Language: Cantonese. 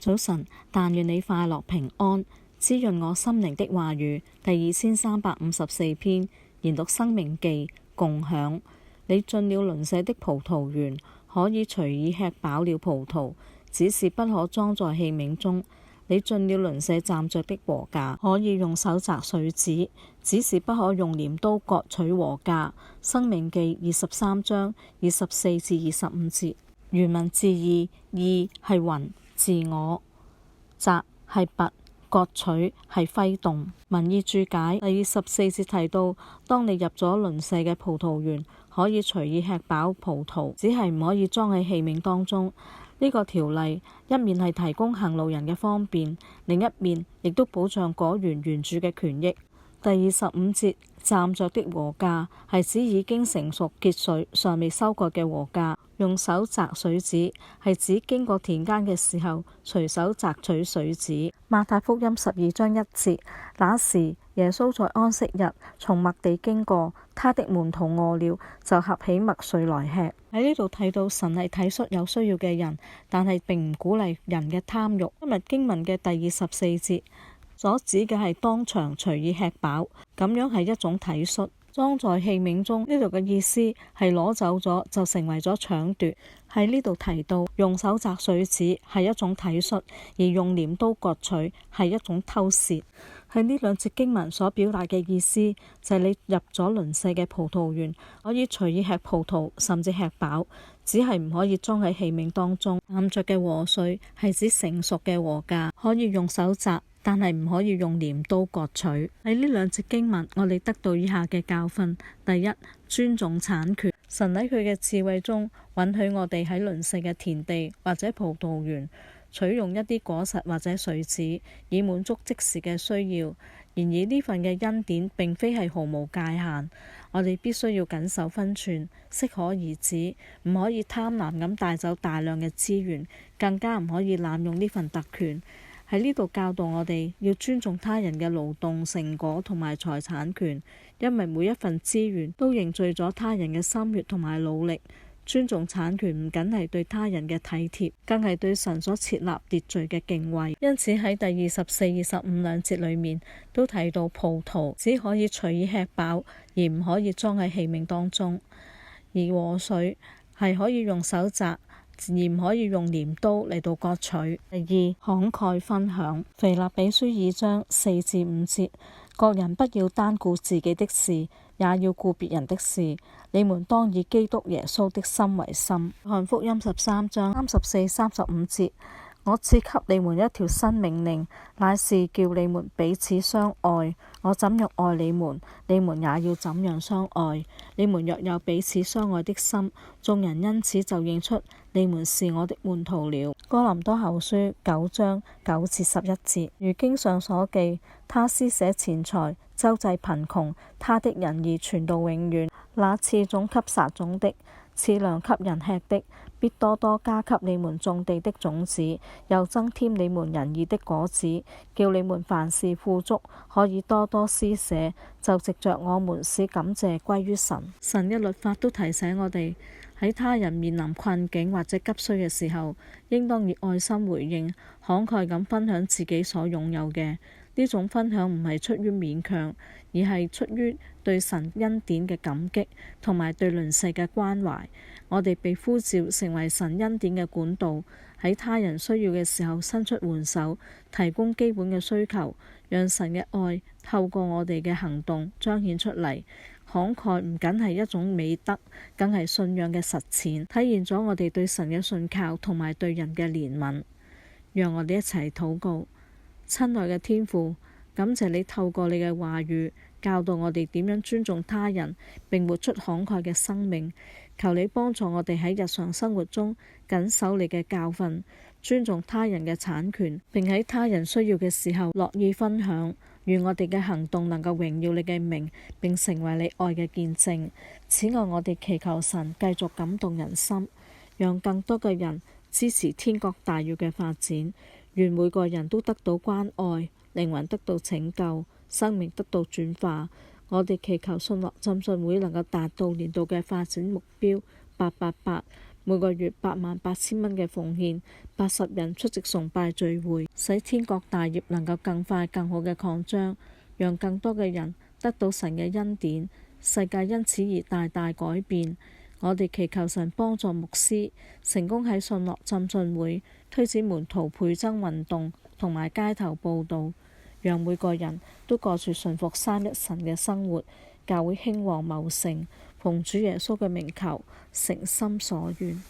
早晨，但願你快樂平安，滋潤我心靈的話語。第2354篇，研讀申命記，共享。你進了鄰舍的葡萄園，可以隨意吃飽了葡萄，只是不可裝在器皿中。你進了鄰舍站着的禾稼，可以用手摘穗子，只是不可用鐮刀割取禾稼。申命記23章24至25節。原文字義：義係魂，自我；摘係拔，割取係揮動。文意注解：第14節提到，當你入咗鄰舍嘅葡萄園，可以隨意吃飽葡萄，只係唔可以裝喺器皿當中。呢個條例一面係提供行路人嘅方便，另一面亦都保障果園園主嘅權益。第25節，站着的禾稼係指已經成熟結穗尚未收割嘅禾稼。用手摘穗子係指經過田間嘅時候隨手摘取穗子。馬太福音12章1節，那時耶穌在安息日從麥地經過，他的門徒餓了，就合起麥穗來吃。喺呢度睇到神係體恤有需要嘅人，但係並唔鼓勵人嘅貪欲。今日經文嘅第24節所指嘅係當場隨意吃飽，咁樣係一種體恤。裝在器皿中，呢度嘅意思係攞走咗就成為咗搶奪。喺呢度提到用手摘穗子係一種體恤，而用鐮刀割取係一種偷竊。喺呢兩節經文所表達嘅意思就係你入咗鄰舍嘅葡萄園，可以隨意吃葡萄，甚至吃飽，只係唔可以裝喺器皿當中。站着嘅禾穗係指成熟嘅禾稼，可以用手摘，但係唔可以用鐮刀割取。喺呢兩節經文，我哋得到以下嘅教訓：第一，尊重產權。神喺佢嘅智慧中允許我哋喺鄰舍嘅田地或者葡萄園取用一啲果實或者穗子，以滿足即時嘅需要。然而呢份嘅恩典並非係毫無界限，我哋必須要謹守分寸，適可而止，唔可以貪婪咁帶走大量嘅資源，更加唔可以濫用呢份特權。喺呢度教導我哋要尊重他人嘅勞動成果同埋財產權，因為每一份資源都凝聚咗他人嘅心血同埋努力。尊重產權唔僅係對他人嘅體貼，更係對神所設立秩序嘅敬畏。因此喺第24、25兩節裏面都提到葡萄只可以隨意吃飽，而唔可以裝喺器皿當中；而禾穗係可以用手摘，而唔可以用鐮刀嚟到割取。第二，慷慨分享。腓立比書2章4至5節，各人不要單顧自己的事，也要顧別人的事。你們當以基督耶穌的心為心。約翰福音13章34、35節，我賜給你們一條新命令，乃是叫你們彼此相愛。我怎樣愛你們，你們也要怎樣相愛。你們若有彼此相愛的心，眾人因此就認出你們是我的門徒了。哥林多後書9章9至11節，如經上所記，他施捨錢財，周濟貧窮，他的仁義傳到永遠。那賜種給撒種的，賜糧給人吃的，必多多加給你們種地的種子，又增添你們仁義的果子，叫你們凡事富足，可以多多施捨，就藉着我們使感謝歸於神。神嘅律法都提醒我哋，喺他人面臨困境或者急需嘅時候，應當以愛心回應，慷慨咁分享自己所擁有嘅。呢種分享唔係出於勉強，而係出於對神恩典嘅感激，同埋對鄰舍嘅關懷。我哋被呼召成為神恩典嘅管道，喺他人需要嘅時候伸出援手，提供基本嘅需求，讓神嘅愛透過我哋嘅行動彰顯出嚟。慷慨唔僅係一種美德，更係信仰嘅實踐，體現咗我哋對神嘅信靠同埋對人嘅憐憫。讓我哋一齊禱告。親愛嘅天父，感謝你透過你嘅話語教導我哋點樣尊重他人，並活出慷慨嘅生命。求你幫助我哋喺日常生活中謹守你嘅教訓，尊重他人嘅產權，並喺他人需要嘅時候樂意分享。願我哋嘅行動能夠榮耀你嘅名，並成為你愛嘅見證。此外，我哋祈求神繼續感動人心，讓更多嘅人支持天國大業嘅發展。願每個人都得到關愛，靈魂得到拯救，生命得到轉化。我哋祈求信樂浸信會能夠達到年度嘅發展目標888，每個月88000蚊嘅奉獻，80人出席崇拜聚會，使天國大業能夠更快更好嘅擴張，讓更多嘅人得到神嘅恩典，世界因此而大大改變。我哋祈求神幫助牧師成功喺信樂浸信會推展門徒倍增運動同埋街頭佈道，讓每個人都過住順服三一神嘅生活，教會興旺茂盛。奉主耶穌嘅名求，誠心所願。